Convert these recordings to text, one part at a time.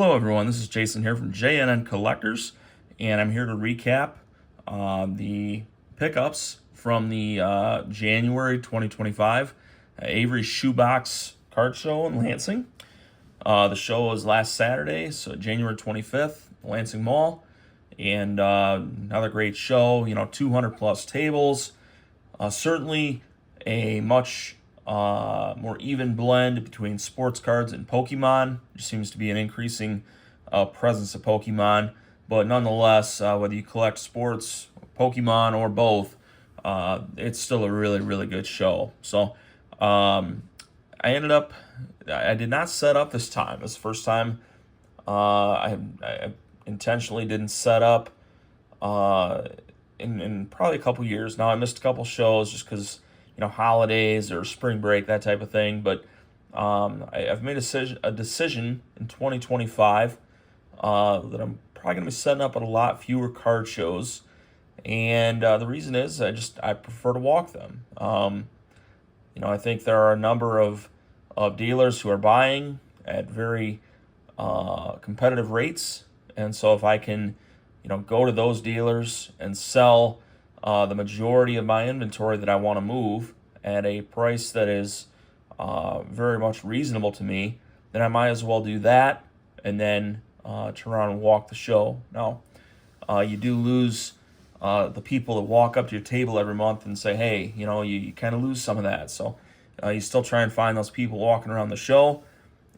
Hello everyone, this is Jason here from JNN Collectors, and I'm here to recap the pickups from the January 2025 Avery Shoebox card show in Lansing. The show was last Saturday, so January 25th, Lansing Mall, and another great show, 200 plus tables. Certainly a much more even blend between sports cards and Pokemon. There seems to be an increasing presence of Pokemon, but nonetheless, whether you collect sports, Pokemon, or both, it's still a really, really good show. So I did not set up this time. This is the first time I intentionally didn't set up in probably a couple years now. I missed a couple shows just because holidays or spring break, that type of thing. But I've made a decision in 2025 that I'm probably going to be setting up at a lot fewer card shows, and the reason is I prefer to walk them. I think there are a number of dealers who are buying at very competitive rates, and so if I can go to those dealers and sell the majority of my inventory that I want to move at a price that is very much reasonable to me, then I might as well do that and then turn around and walk the show. Now, you do lose the people that walk up to your table every month and say, hey, you kind of lose some of that. So you still try and find those people walking around the show,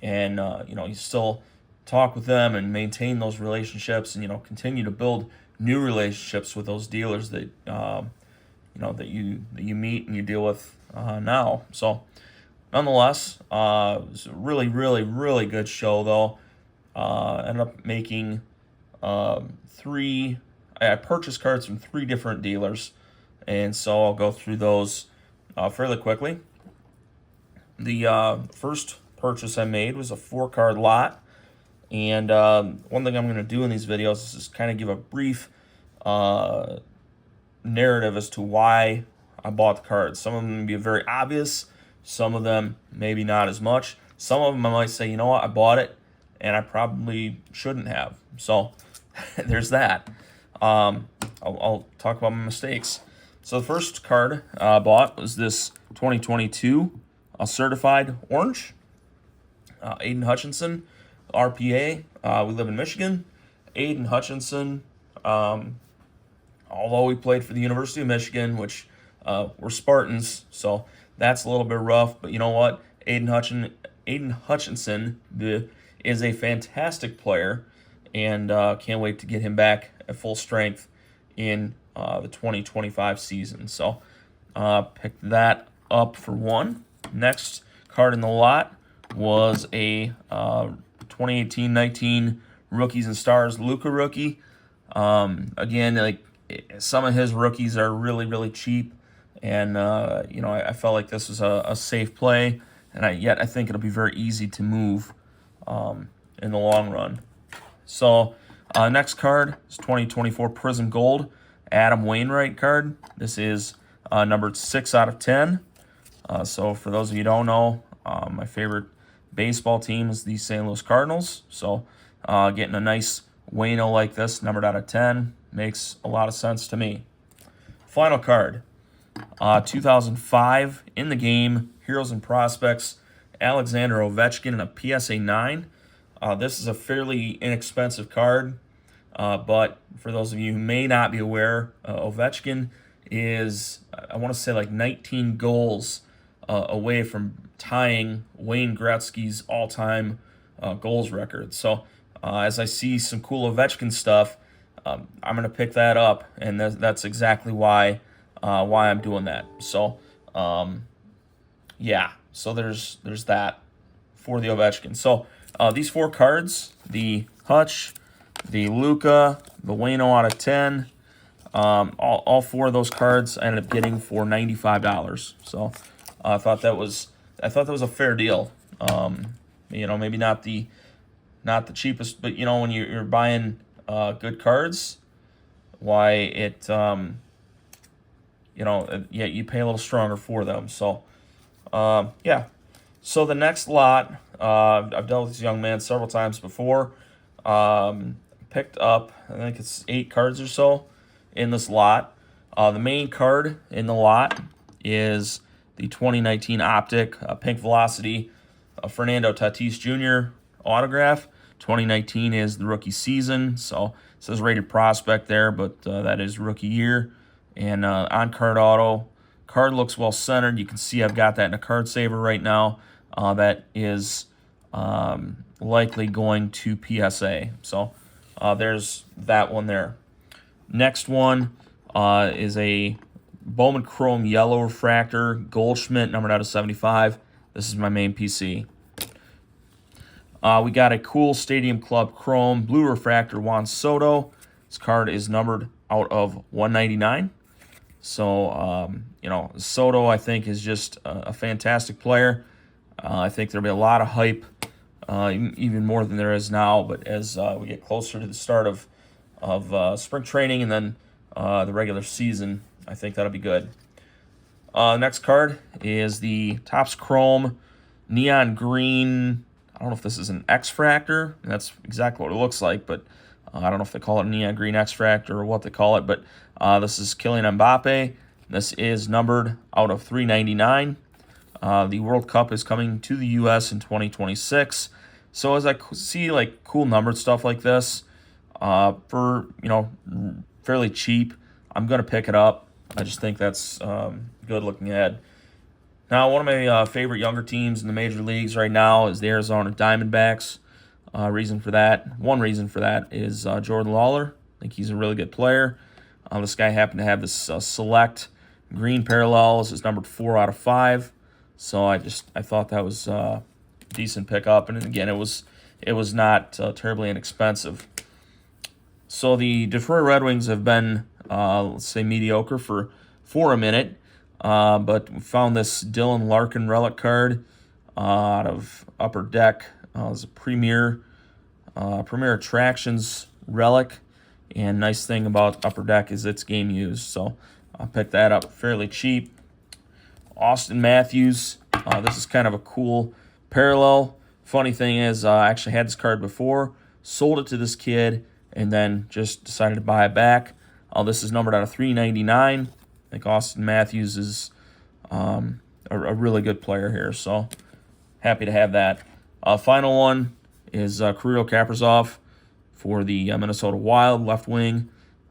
and you still talk with them and maintain those relationships, and continue to build new relationships with those dealers that that you meet and you deal with now. So nonetheless, it was a really, really, really good show though. Ended up making three. I purchased cards from three different dealers, and so I'll go through those fairly quickly. The first purchase I made was a 4-card lot. And one thing I'm going to do in these videos is just kind of give a brief narrative as to why I bought the cards. Some of them will be very obvious. Some of them maybe not as much. Some of them I might say, I bought it and I probably shouldn't have. So there's that. I'll talk about my mistakes. So the first card I bought was this 2022 certified orange. Aiden Hutchinson. RPA. We live in Michigan. Aiden Hutchinson, although we played for the University of Michigan, which we're Spartans, so that's a little bit rough. But you know what? Aiden Hutchinson is a fantastic player, and can't wait to get him back at full strength in the 2025 season. So picked that up for one. Next card in the lot was a 2018-19 Rookies and Stars Luka rookie. Again, some of his rookies are really, really cheap, and I felt like this was a safe play, and I think it'll be very easy to move in the long run. So next card is 2024 Prism Gold Adam Wainwright card. This is numbered 6 out of 10. So for those of you who don't know, my favorite baseball team is the St. Louis Cardinals, so getting a nice Wayno like this, numbered out of 10, makes a lot of sense to me. Final card, 2005 in the game, Heroes and Prospects, Alexander Ovechkin in a PSA 9. This is a fairly inexpensive card, but for those of you who may not be aware, Ovechkin is, I want to say, 19 goals away from tying Wayne Gretzky's all-time goals record. So as I see some cool Ovechkin stuff, I'm going to pick that up, and that's exactly why I'm doing that. So yeah, so there's that for the Ovechkin. So these 4 cards, the Hutch, the Luka, the Wayno out of 10, all 4 of those cards I ended up getting for $95. So I thought that was a fair deal. Maybe not the cheapest, but when you're buying good cards, why it you pay a little stronger for them. So yeah. So the next lot, I've dealt with this young man several times before. Picked up, I think it's 8 cards or so in this lot. The main card in the lot is the 2019 Optic Pink Velocity Fernando Tatis Jr. autograph. 2019 is the rookie season, so it says rated prospect there, but that is rookie year. And on-card auto. Card looks well centered. You can see I've got that in a card saver right now. That is likely going to PSA. So there's that one there. Next one is a Bowman Chrome Yellow Refractor Goldschmidt, numbered out of 75. This is my main PC. We got a cool Stadium Club Chrome Blue Refractor Juan Soto. This card is numbered out of 199. So, Soto, I think, is just a fantastic player. I think there'll be a lot of hype, even more than there is now. But as we get closer to the start of spring training and then the regular season, I think that'll be good. Next card is the Topps Chrome Neon Green. I don't know if this is an X-Fractor. That's exactly what it looks like, but I don't know if they call it Neon Green X-Fractor or what they call it. But this is Kylian Mbappe. This is numbered out of 399. The World Cup is coming to the U.S. in 2026. So as I see like cool numbered stuff like this, for fairly cheap, I'm gonna pick it up. I just think that's good looking ahead. Now, one of my favorite younger teams in the major leagues right now is the Arizona Diamondbacks. One reason for that is Jordan Lawler. I think he's a really good player. This guy happened to have this select green parallels. It's numbered 4 out of 5. So I thought that was a decent pickup. And again, it was not terribly inexpensive. So the Detroit Red Wings have been, let's say, mediocre for a minute. But we found this Dylan Larkin relic card out of Upper Deck. It's a Premier Attractions relic. And nice thing about Upper Deck is it's game used. So I picked that up fairly cheap. Austin Matthews. This is kind of a cool parallel. Funny thing is, I actually had this card before, sold it to this kid, and then just decided to buy it back. This is numbered out of 399. I think Austin Matthews is a really good player here, so happy to have that. Final one is Kirill Kaprizov for the Minnesota Wild left wing.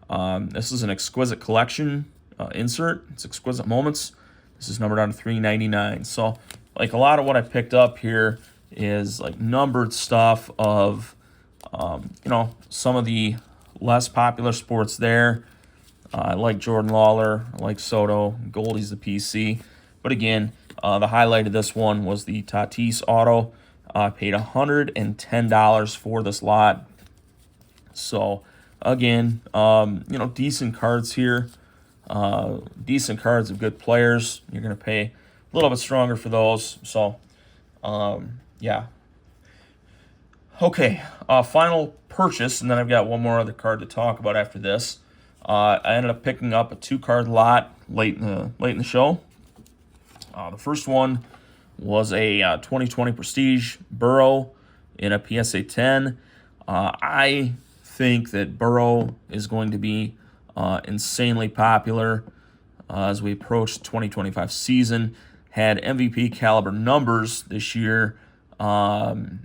This is an exquisite collection insert. It's exquisite moments. This is numbered out of 399. So, like a lot of what I picked up here is like numbered stuff of, some of the less popular sports there. I like Jordan Lawler. I like Soto. Goldie's the PC. But again, the highlight of this one was the Tatis auto. I paid $110 for this lot. So, again, decent cards here. Decent cards of good players. You're going to pay a little bit stronger for those. So, yeah. Okay, final purchase, and then I've got one more other card to talk about after this. I ended up picking up a 2-card lot late in the show. The first one was a 2020 Prestige Burrow in a PSA 10. I think that Burrow is going to be insanely popular as we approach the 2025 season. Had MVP caliber numbers this year. Jamar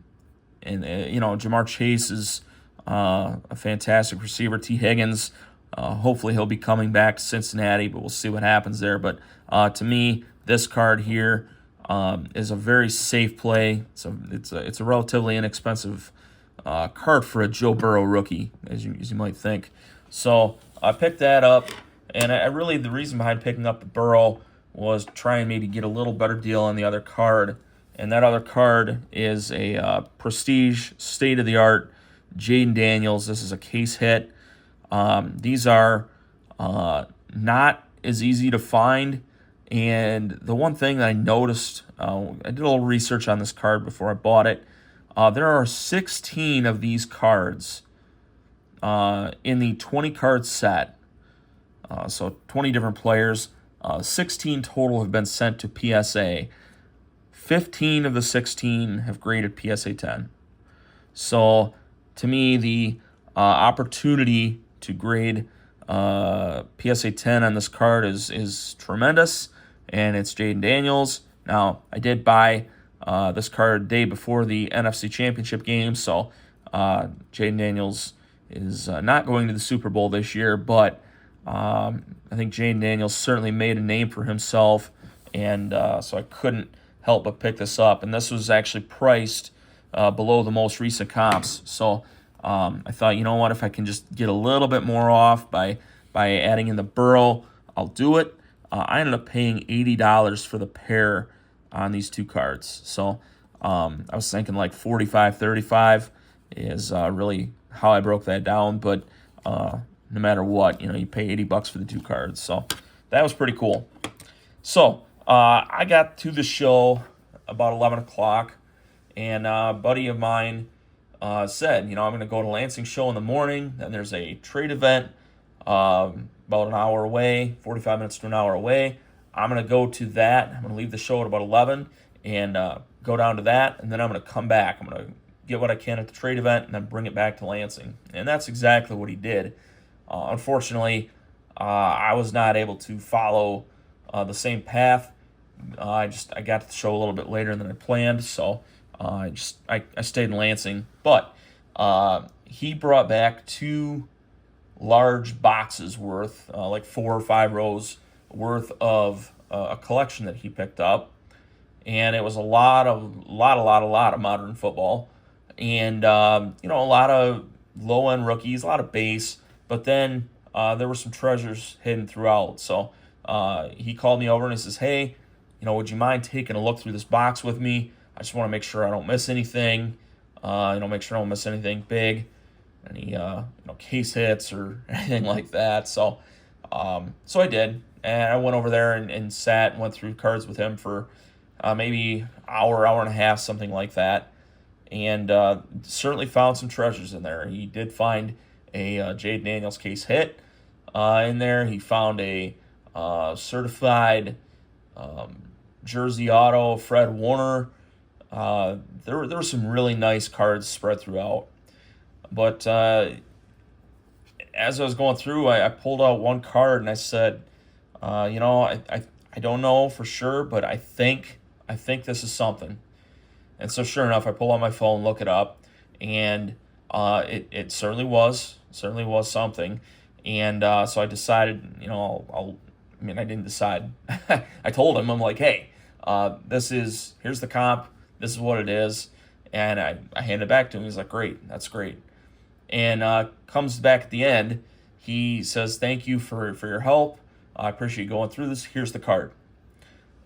Chase is a fantastic receiver. T. Higgins, hopefully he'll be coming back to Cincinnati, but we'll see what happens there. But to me, this card here is a very safe play. It's a relatively inexpensive card for a Joe Burrow rookie, as you might think. So I picked that up, and the reason behind picking up the Burrow was try and maybe get a little better deal on the other card. And that other card is a Prestige state-of-the-art Jaden Daniels. This is a case hit. These are not as easy to find. And the one thing that I noticed, I did a little research on this card before I bought it. There are 16 of these cards in the 20-card set. So 20 different players. 16 total have been sent to PSA. 15 of the 16 have graded PSA 10. So to me, the opportunity to grade PSA 10 on this card is tremendous, and it's Jaden Daniels. Now, I did buy this card day before the NFC Championship game, so Jaden Daniels is not going to the Super Bowl this year, but I think Jaden Daniels certainly made a name for himself, and so I couldn't help but pick this up. And this was actually priced below the most recent comps, so I thought, you know what, if I can just get a little bit more off by adding in the Burrow, I'll do it. I ended up paying $80 for the pair on these two cards. So I was thinking like 45-35 is really how I broke that down. But no matter what, you pay $80 for the two cards. So that was pretty cool. So I got to the show about 11 o'clock, and a buddy of mine said, I'm going to go to Lansing show in the morning, and there's a trade event about an hour away, 45 minutes to an hour away. I'm going to go to that. I'm going to leave the show at about 11 and go down to that, and then I'm going to come back. I'm going to get what I can at the trade event and then bring it back to Lansing. And that's exactly what he did. Unfortunately, I was not able to follow the same path. I got to the show a little bit later than I planned, so I stayed in Lansing. But he brought back two large boxes worth, like 4 or 5 rows worth of a collection that he picked up, and it was a lot of modern football, and a lot of low end rookies, a lot of base, but then there were some treasures hidden throughout. So he called me over and he says, "Hey, would you mind taking a look through this box with me? I just want to make sure I don't miss anything. Make sure I don't miss anything big, any case hits or anything like that." So I did, and I went over there and sat and went through cards with him for maybe hour and a half, something like that, and certainly found some treasures in there. He did find a Jaden Daniels case hit in there. He found a certified jersey auto Fred Warner. There were some really nice cards spread throughout. But as I was going through, I pulled out one card and I said, I don't know for sure, but I think this is something. And so sure enough, I pull out my phone, look it up, and it certainly was something. And so I decided, I didn't decide. I told him, I'm like, hey, here's the comp, this is what it is. And I handed it back to him. He's like, great, that's great. And comes back at the end, he says, thank you for your help. I appreciate you going through this. Here's the card.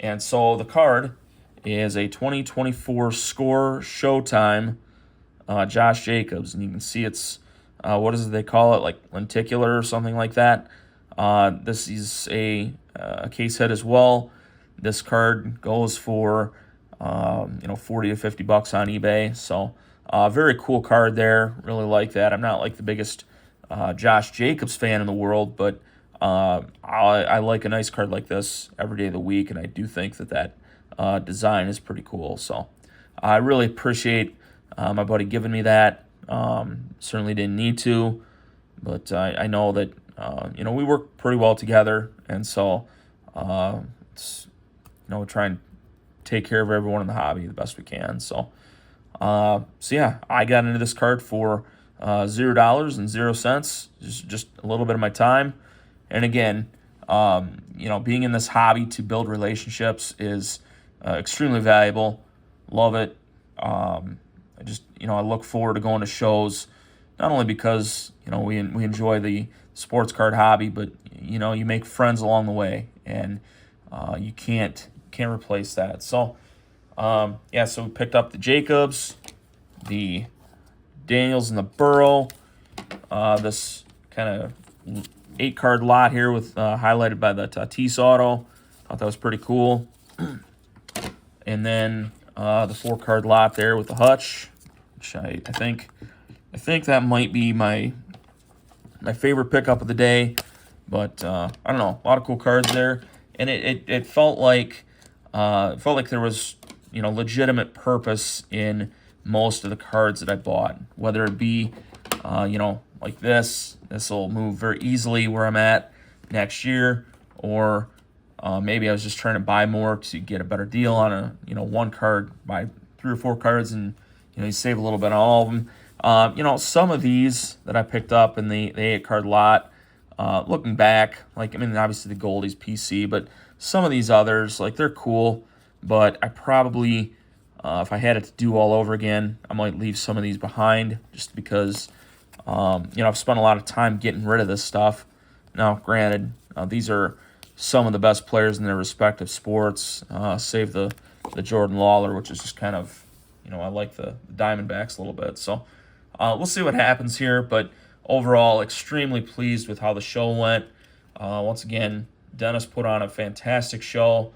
And so the card is a 2024 Score Showtime Josh Jacobs. And you can see it's, what is it they call it, like lenticular or something like that. This is a case hit as well. This card goes for, $40 to $50 on eBay. So very cool card there. Really like that. I'm not like the biggest Josh Jacobs fan in the world, but I like a nice card like this every day of the week, and I do think that design is pretty cool. So I really appreciate my buddy giving me that. Certainly didn't need to, but I know that we work pretty well together, and so we try and take care of everyone in the hobby the best we can. So yeah, I got into this card for $0.00, just a little bit of my time. And again, being in this hobby to build relationships is extremely valuable. Love it. I look forward to going to shows, not only because we enjoy the sports card hobby, but you make friends along the way, and you can't replace that. So so we picked up the Jacobs, the Daniels, and the Burrow. This kind of 8-card lot here with highlighted by the Tatis auto. Thought that was pretty cool. And then the 4-card lot there with the Hutch, which I think that might be my favorite pickup of the day. But I don't know, a lot of cool cards there, and it felt like there was legitimate purpose in most of the cards that I bought, whether it be, like this. This will move very easily where I'm at next year, or maybe I was just trying to buy more to get a better deal on a, one card, buy 3 or 4 cards, and, you save a little bit on all of them. Some of these that I picked up in the 8-card lot, looking back, obviously the Goldie's PC, but some of these others, they're cool, but I probably, if I had it to do all over again, I might leave some of these behind just because, I've spent a lot of time getting rid of this stuff. Now, granted, these are some of the best players in their respective sports, save the Jordan Lawler, which is just kind of, I like the Diamondbacks a little bit. So we'll see what happens here, but overall, extremely pleased with how the show went. Once again, Dennis put on a fantastic show,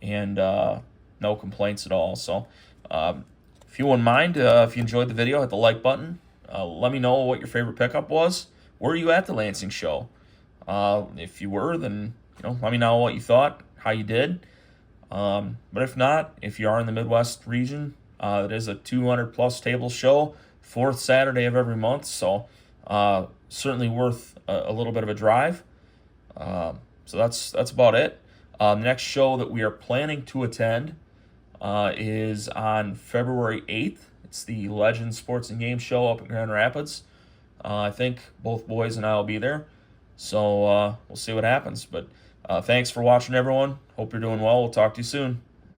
and no complaints at all. So if you wouldn't mind, if you enjoyed the video, hit the like button. Let me know what your favorite pickup was. Were you at the Lansing show? If you were, then let me know what you thought, how you did. But if not, if you are in the Midwest region, it is a 200-plus table show, 4th Saturday of every month, so certainly worth a little bit of a drive. So that's about it. The next show that we are planning to attend is on February 8th. It's the Legends Sports and Games Show up in Grand Rapids. I think both boys and I will be there, so we'll see what happens. But thanks for watching, everyone. Hope you're doing well. We'll talk to you soon.